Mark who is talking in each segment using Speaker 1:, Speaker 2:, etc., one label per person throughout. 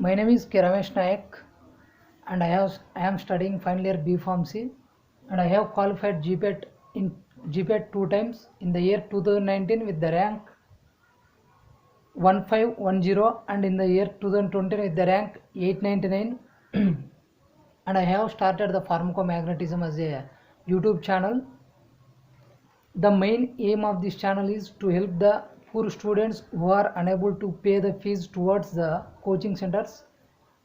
Speaker 1: My name is K. Ramesh Nayak, and I am studying final year B Pharmacy, and I have qualified GPET in GPET two times in the year 2019 with the rank 1510, and in the year 2020 with the rank 899. And I have started the pharmacomagnetism as a YouTube channel. The main aim of this channel is to help the poor students who are unable to pay the fees towards the coaching centers,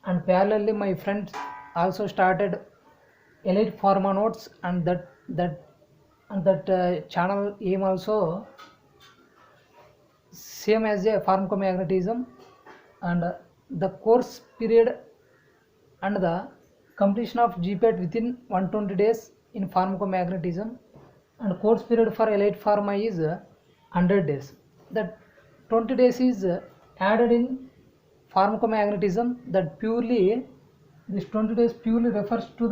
Speaker 1: and parallelly my friends also started Elite Pharma Notes, and that channel aim also same as a pharmacomagnetism, and the course period and the completion of GPET within 120 days in pharmacomagnetism, and course period for Elite Pharma is 100 days. That 20 days is added in pharmacomagnetism. That purely this 20 days purely refers for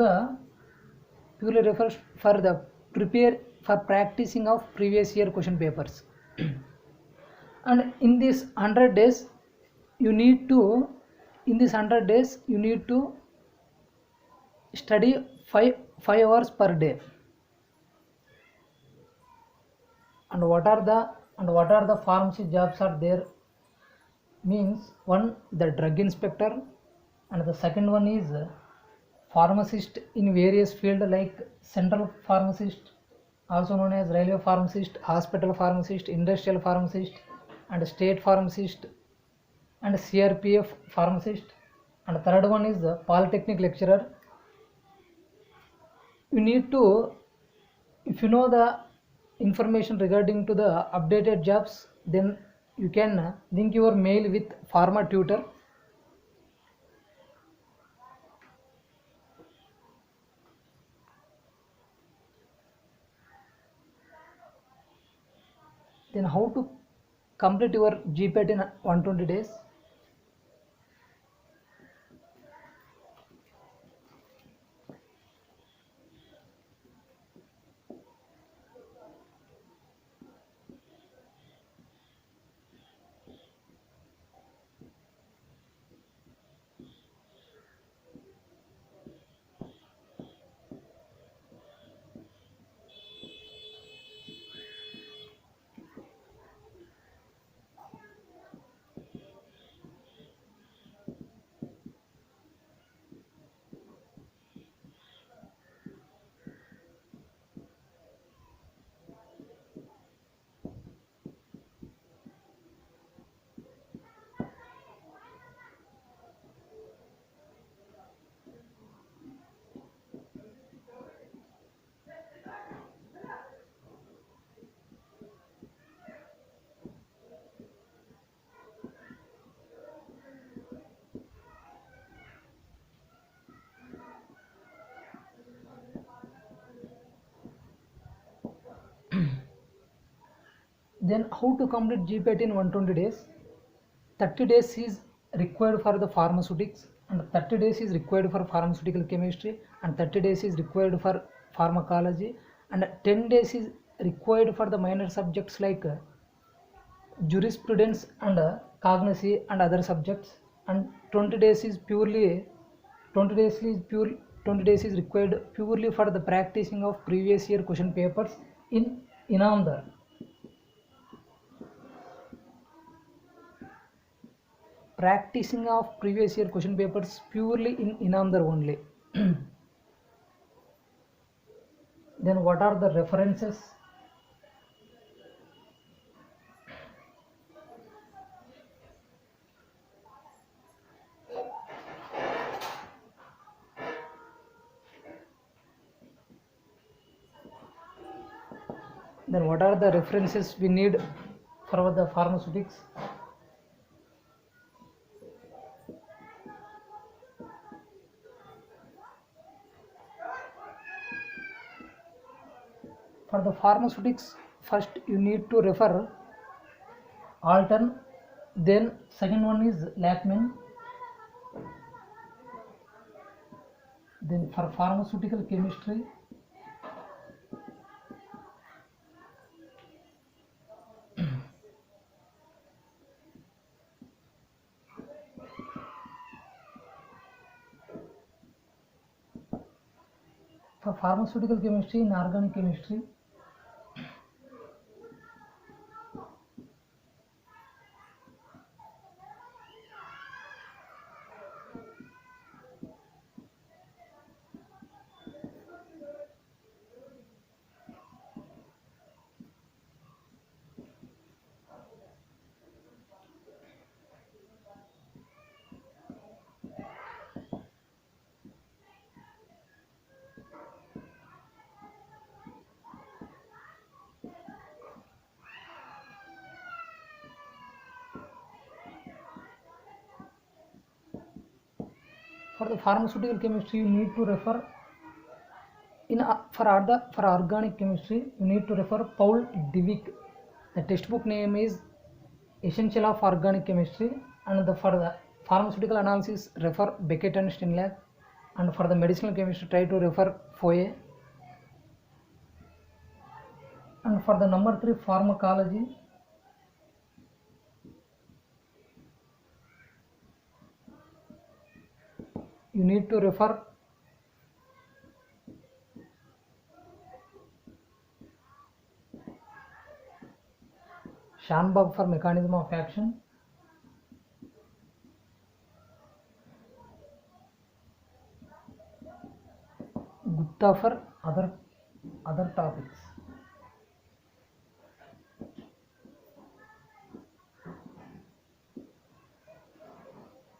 Speaker 1: the prepare for practicing of previous year question papers. And in this 100 days you need to in this 100 days you need to study 5 hours per day. And what are the pharmacy jobs are there means, one, the drug inspector, and the second one is pharmacist in various field like central pharmacist, also known as railway pharmacist, hospital pharmacist, industrial pharmacist, and state pharmacist, and CRPF pharmacist. And third one is the polytechnic lecturer. You need to, if you know the information regarding to the updated jobs, then you can link your mail with pharma tutor. Then how to complete your GPET in 120 days? Then how to complete GPET in 120 days? 30 days is required for the pharmaceutics, and 30 days is required for pharmaceutical chemistry, and 30 days is required for pharmacology, and 10 days is required for the minor subjects like jurisprudence and cognizy and other subjects, and 20 days is purely 20 days is pure 20 days is required purely for the practicing of previous year question papers in Inamdar. Practicing of previous year question papers purely in Inamdar only. Then what are the references? Then what are the references we need for the pharmaceutics? For the pharmaceutics, first you need to refer Alton, then second one is Lachman. Then for pharmaceutical chemistry, For pharmaceutical chemistry, inorganic chemistry, for the pharmaceutical chemistry you need to refer for organic chemistry you need to refer Paul Dweck. The textbook name is Essential of Organic Chemistry, and for the pharmaceutical analysis refer Beckett and Steinle, and for the medicinal chemistry try to refer Foye, and for the number 3 pharmacology you need to refer Schanberg for mechanism of action, Gupta for other topics.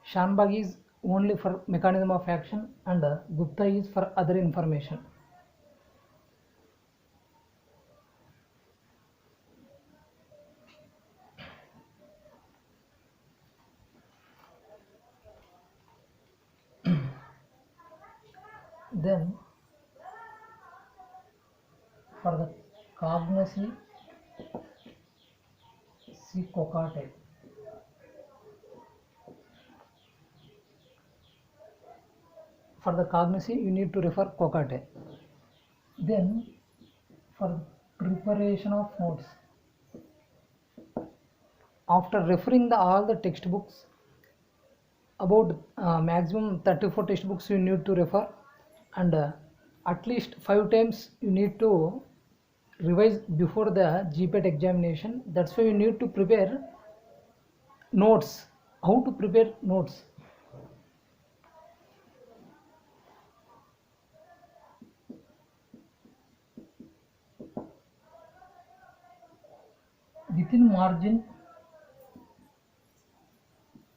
Speaker 1: Schanberg is only for mechanism of action and Gupta is for other information. Then for the cognosy, see Kokate. For the cognosy you need to refer Kokate. Then for preparation of notes, after referring all the textbooks, about maximum 34 textbooks you need to refer, and at least 5 times you need to revise before the GPAT examination. That's why you need to prepare notes. How to prepare notes? Within margin,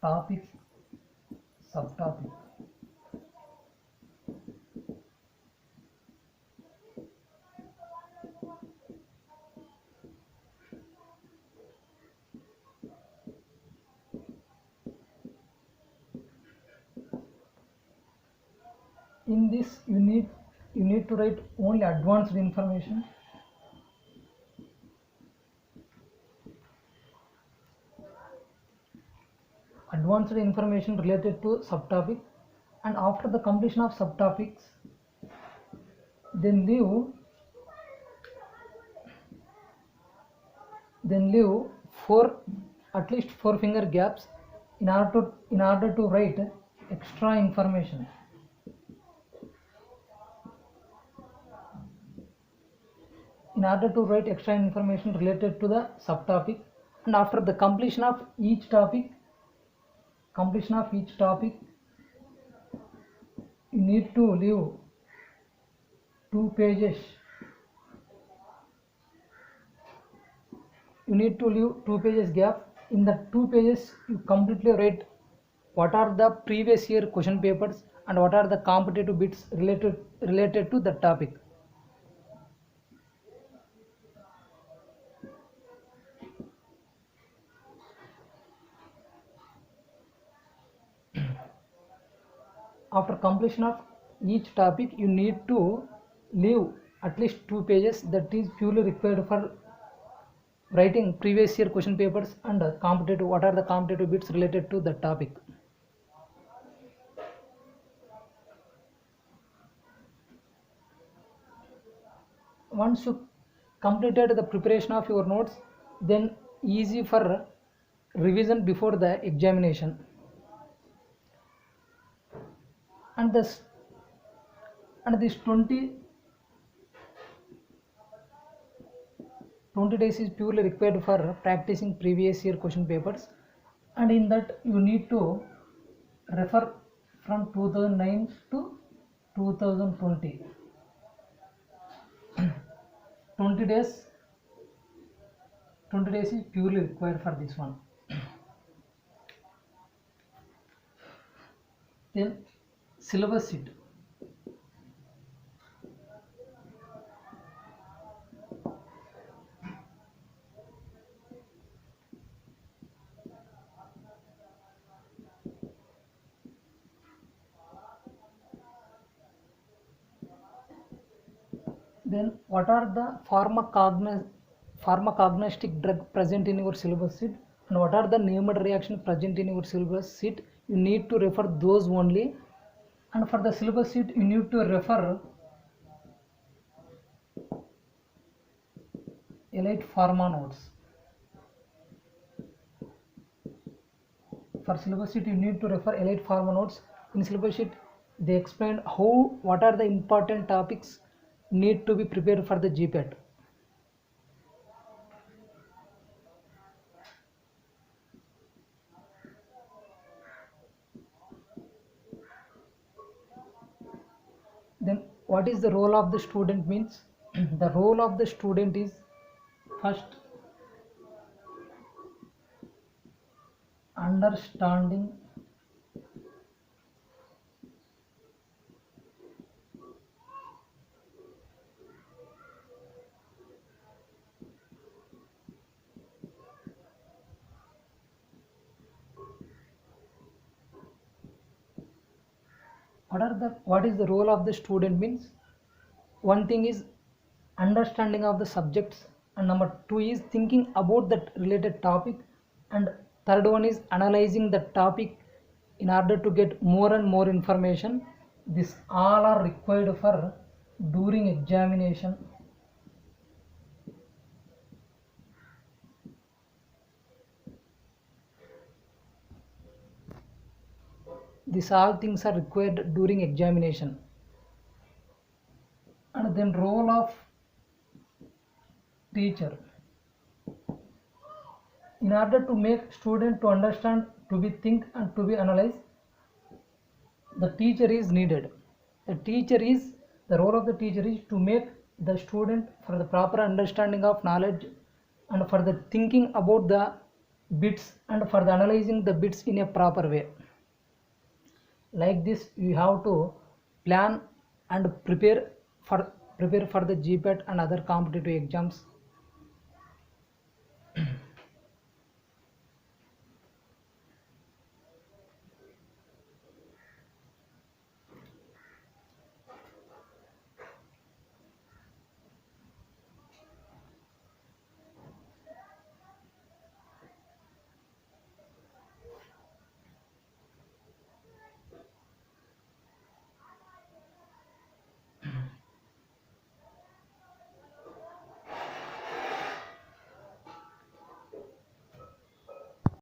Speaker 1: topic, subtopic. In this you need to write only advanced information. Advanced information related to subtopic, and after the completion of subtopics then leave at least 4 finger gaps in order to write extra information. In order to write extra information related to the subtopic, and after the completion of each topic you need to leave 2 pages. You need to leave 2 pages gap. In the 2 pages you completely write what are the previous year question papers and what are the competitive bits related to the topic. After completion of each topic you need to leave at least 2 pages, that is purely required for writing previous year question papers and what are the competitive bits related to the topic. Once you completed the preparation of your notes, then easy for revision before the examination. And this 20 20 days is purely required for practicing previous year question papers, and in that you need to refer from 2009 to 2020. 20 days 20 days is purely required for this one. Then syllabus sheet. Then what are the pharmacognostic drug present in your syllabus sheet, and what are the named reaction present in your syllabus sheet? You need to refer those only. And for the syllabus sheet you need to refer Elite Pharma notes. For syllabus sheet you need to refer Elite Pharma notes. In syllabus sheet they explain what are the important topics need to be prepared for the GPAT. Then what is the role of the student means? The role of the student is, first, understanding what is the role of the student means. One thing is understanding of the subjects, and number two is thinking about that related topic, and third one is analyzing the topic in order to get more and more information. These all are required for during examination. These all things are required during examination. And then role of teacher. In order to make student to understand, to be think and to be analyzed, the teacher is needed. The role of the teacher is to make the student for the proper understanding of knowledge, and for the thinking about the bits, and for the analyzing the bits in a proper way. Like this you have to plan and prepare for the GPAT and other competitive exams.